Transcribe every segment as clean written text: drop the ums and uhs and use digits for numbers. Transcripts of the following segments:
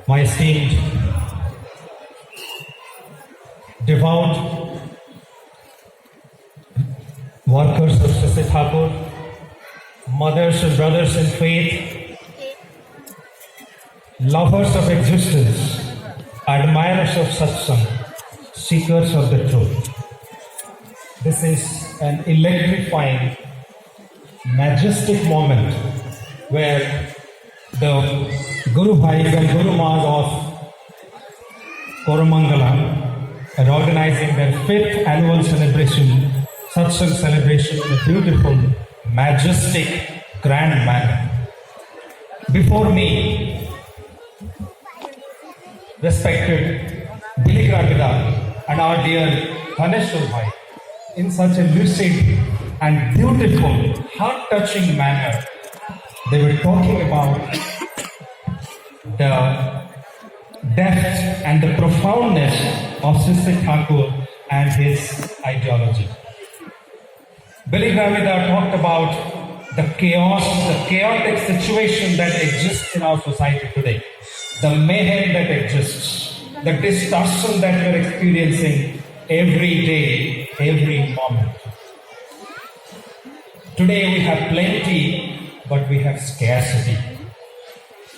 my esteemed, devout workers of Sri Thakur, mothers and brothers in faith, lovers of existence, admirers of satsang, seekers of the truth. This is an electrifying, majestic moment where the Guru Bhais and Guru Mas of Koromangalam are organizing their 5th annual celebration, satsang celebration in a beautiful, majestic, grand manner. Before me, respected Billy Gravida and our dear Dhaneshwar Bhai, in such a lucid and beautiful, heart-touching manner, they were talking about the depth and the profoundness of Sri Thakur and his ideology. Billy Gravida talked about the chaos, the chaotic situation that exists in our society today, the mayhem that exists, the distortion that we are experiencing every day, every moment. Today we have plenty, but we have scarcity.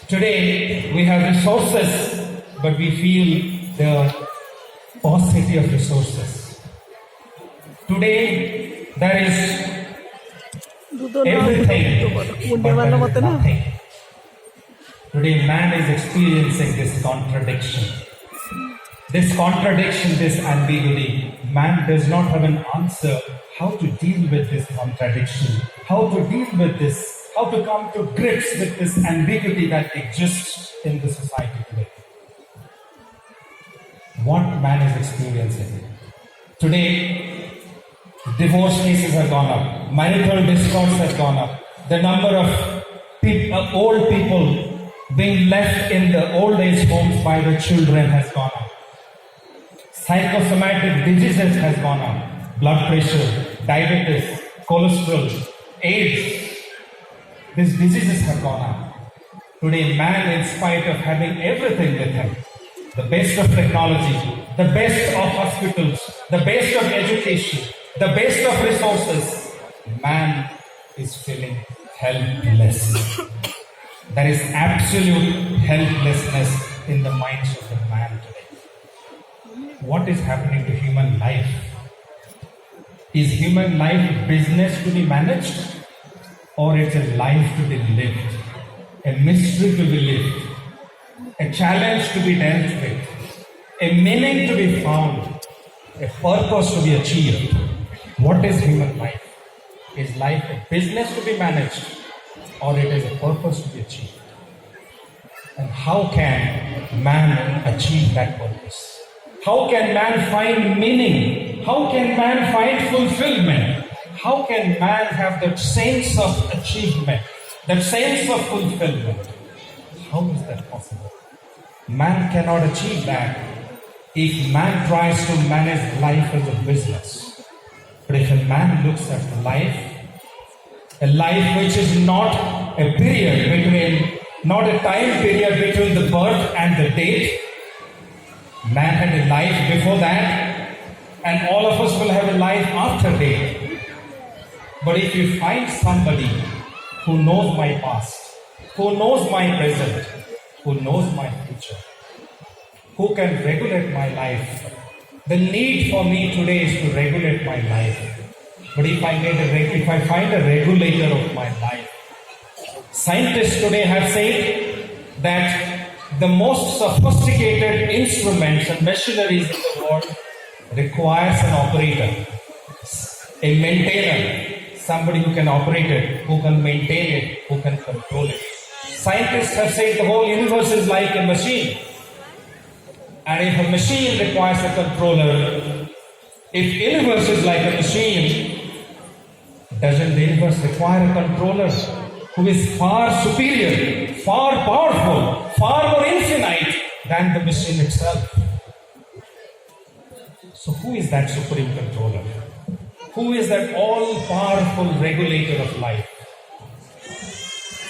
Today we have resources, but we feel the paucity of resources. Today there is everything, but there is nothing. Today man is experiencing this contradiction. This contradiction, this ambiguity. Man does not have an answer how to deal with this contradiction, how to deal with this, how to come to grips with this ambiguity that exists in the society today. What man is experiencing. Today, divorce cases have gone up, marital discords have gone up, the number of old people being left in the old age homes by the children has gone up. Psychosomatic diseases has gone up. Blood pressure, diabetes, cholesterol, AIDS. These diseases have gone up. Today, man, in spite of having everything with him, the best of technology, the best of hospitals, the best of education, the best of resources, man is feeling helpless. There is absolute helplessness in the minds of the man today. What is happening to human life? Is human life business to be managed, or it's a life to be lived, a mystery to be lived, a challenge to be dealt with, a meaning to be found, a purpose to be achieved? What is human life? Is life a business to be managed, or it is a purpose to be achieved? And how can man achieve that purpose? How can man find meaning? How can man find fulfillment? How can man have that sense of achievement, that sense of fulfillment? How is that possible? Man cannot achieve that if man tries to manage life as a business. But if a man looks at life, a life which is not a period between, not a time period between the birth and the date. Man had a life before that, and all of us will have a life after date. But if you find somebody who knows my past, who knows my present, who knows my future, who can regulate my life, the need for me today is to regulate my life. But if I find a regulator of my life, scientists today have said that the most sophisticated instruments and machineries in the world requires an operator, a maintainer, somebody who can operate it, who can maintain it, who can control it. Scientists have said the whole universe is like a machine. And if a machine requires a controller, if universe is like a machine, doesn't the universe require a controller who is far superior, far powerful, far more infinite than the machine itself? So who is that supreme controller? Who is that all-powerful regulator of life?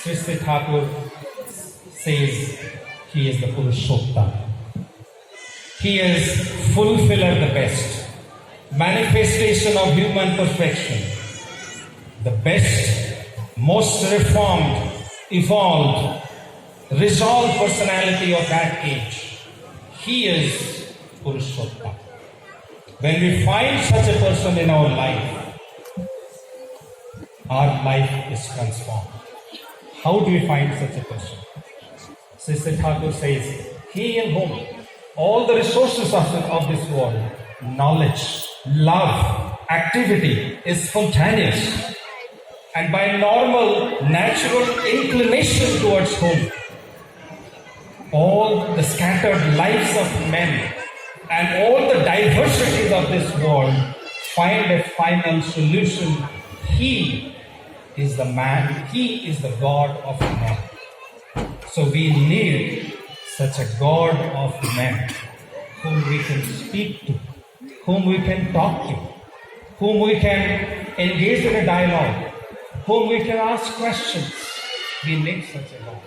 Sri Thakur says He is the Purushottam. He is fulfiller the best, manifestation of human perfection, the best, most reformed, evolved, resolved personality of that age. He is Purushottam. When we find such a person in our life is transformed. How do we find such a person? Sister Thakur says, he in whom all the resources of this world, knowledge, love, activity is spontaneous, and by normal, natural inclination towards whom all the scattered lives of men and all the diversities of this world find a final solution. He is the man, he is the God of men. So we need such a God of men whom we can speak to, whom we can talk to, whom we can engage in a dialogue, whom we can ask questions. We need such a God.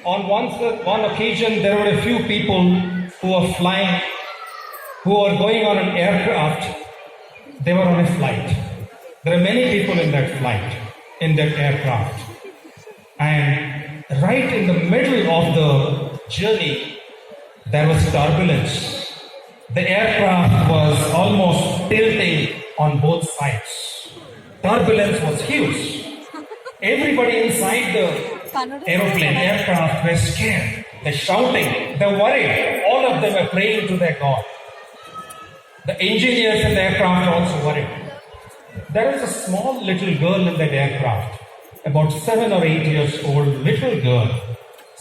On one occasion, there were a few people who were flying, who were going on an aircraft. They were on a flight. There are many people in that flight, in that aircraft. And right in the middle of the journey, there was turbulence. The aircraft was almost tilting on both sides. Turbulence was huge. Everybody inside the aircraft were scared. They're shouting, they're worried. All of them were praying to their God. The engineers in the aircraft also worried. There was a small little girl in that aircraft, about 7 or 8 years old little girl.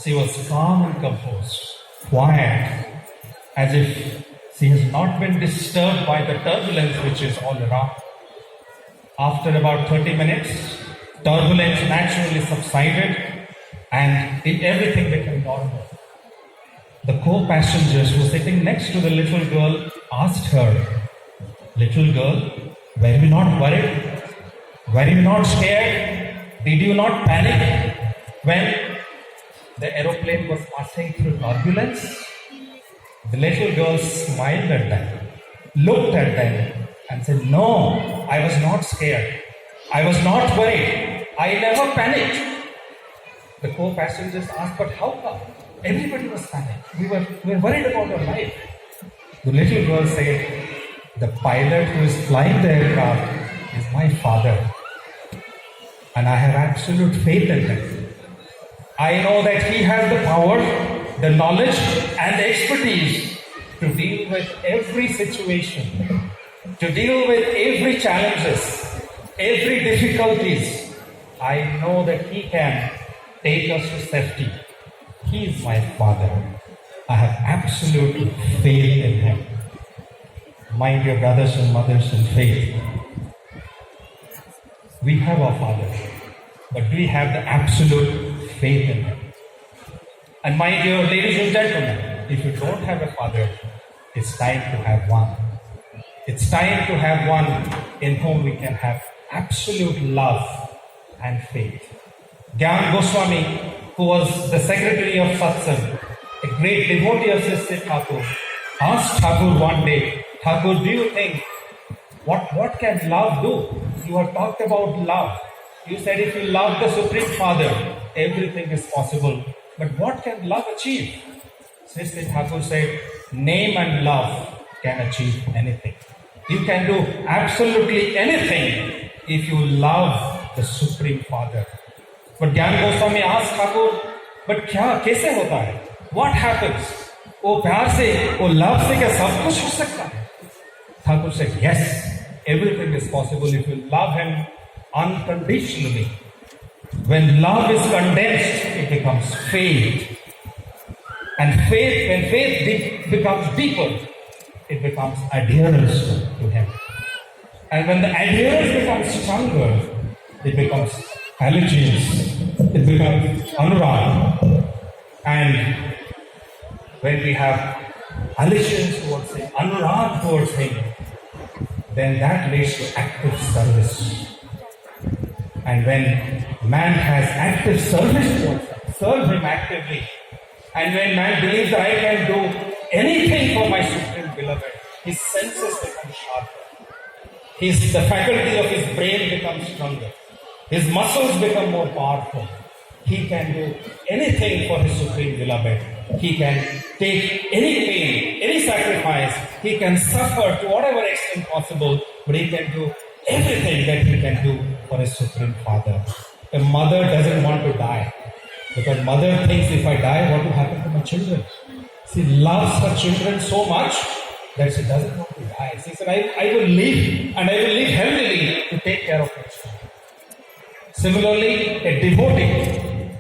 She was calm and composed, quiet, as if she has not been disturbed by the turbulence which is all around. After about 30 minutes, turbulence naturally subsided and everything became normal. The co-passengers who were sitting next to the little girl asked her, "Little girl, were you not worried? Were you not scared? Did you not panic when the aeroplane was passing through turbulence?" The little girl smiled at them, looked at them and said, "No, I was not scared. I was not worried. I never panicked." The co-passengers asked, "But how come?" Everybody was panicked. We were worried about our life. The little girl said, "The pilot who is flying the aircraft is my father. And I have absolute faith in him. I know that he has the power, the knowledge and the expertise to deal with every situation, to deal with every challenges, every difficulties. I know that he can take us to safety. He is my father. I have absolute faith in him." My dear brothers and mothers in faith, we have our Father, but we have the absolute faith in Him. And my dear ladies and gentlemen, if you don't have a Father, it's time to have one. It's time to have one in whom we can have absolute love and faith. Gyan Goswami, who was the secretary of Satsang, a great devotee of Sister Thakur, asked Thakur one day, "Thakur, do you think what can love do? You have talked about love. You said if you love the Supreme Father, everything is possible. But what can love achieve?" Sister Thakur said, "Name and love can achieve anything. You can do absolutely anything if you love the Supreme Father." But Gyan Goswami asked Thakur, "But कैसे होता है? What happens? वो प्यार से, वो love से क्या सब कुछ हो सकता है?" Thakur said, "Yes, everything is possible if you love him unconditionally. When love is condensed, it becomes faith. And faith, when faith becomes deeper, it becomes adherence to him. And when the adherence becomes stronger, it becomes allegiance, it becomes anurag. And when we have allegiance towards him, anurag towards him, then that leads to active service. And when man has active service towards him, serve him actively, And when man believes that I can do anything for my supreme beloved, his senses become sharper. The faculty of his brain becomes stronger. His muscles become more powerful. He can do anything for his supreme beloved. He can take any pain, any sacrifice. He can suffer to whatever extent possible, but he can do everything that he can do for his supreme father. A mother doesn't want to die because mother thinks, if I die, what will happen to my children? She loves her children so much that she doesn't want to die. She said, I will live, and I will live healthily to take care of my children. Similarly, a devotee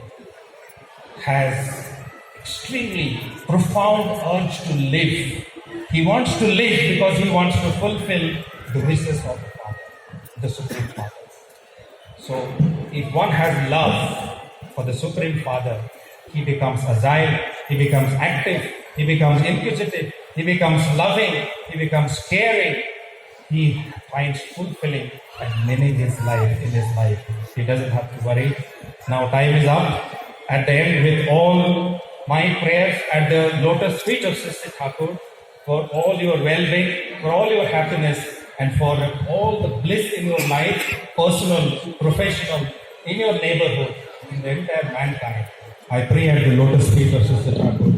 has extremely profound urge to live. He wants to live because he wants to fulfill the wishes of the Father, the Supreme Father. So, if one has love for the Supreme Father, he becomes agile, he becomes active, he becomes inquisitive, he becomes loving, he becomes caring. He finds fulfilling and meaning in his life. He doesn't have to worry. Now time is up. At the end, with all my prayers at the lotus feet of Sister Thakur, for all your well-being, for all your happiness, and for all the bliss in your life, personal, professional, in your neighborhood, in the entire mankind. I pray at the lotus feet of Sister Thakur.